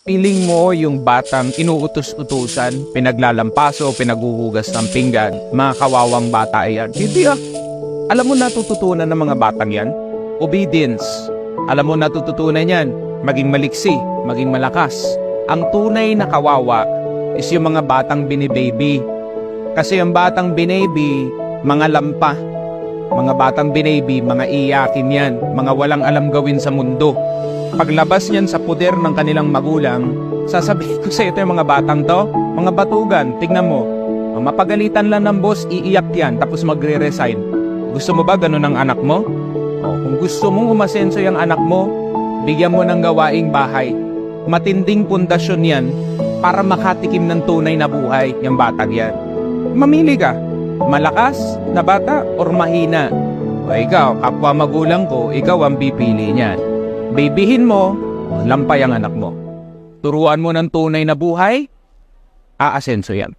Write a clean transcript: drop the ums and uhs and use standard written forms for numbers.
Piling mo yung batang inuutos-utusan, pinaglalampaso, pinaguhugas ng pinggan, mga kawawang bata yan. Hindi ah. Alam mo natututunan ng mga batang yan? Obedience. Alam mo natututunan yan? Maging maliksi, maging malakas. Ang tunay na kawawa is yung mga batang binibaby. Kasi yung batang binaby, mga lampa. Mga batang binaby, mga iyakin yan. Mga walang alam gawin sa mundo. Paglabas niyan sa puder ng kanilang magulang, sasabihin ko sa ito yung mga batang to, mga batugan, tignan mo. Mapagalitan lang ng boss, iiyak yan, tapos magre-resign. Gusto mo ba ganun ang anak mo? Kung gusto mong umasenso yung anak mo, bigyan mo ng gawaing bahay. Matinding pundasyon yan para makatikim ng tunay na buhay yung batang yan. Mamili ka, malakas na bata or mahina. O ikaw, kapwa magulang ko, ikaw ang pipili niyan. Babyhin mo, lampay ang anak mo. Turuan mo ng tunay na buhay, aasenso yan.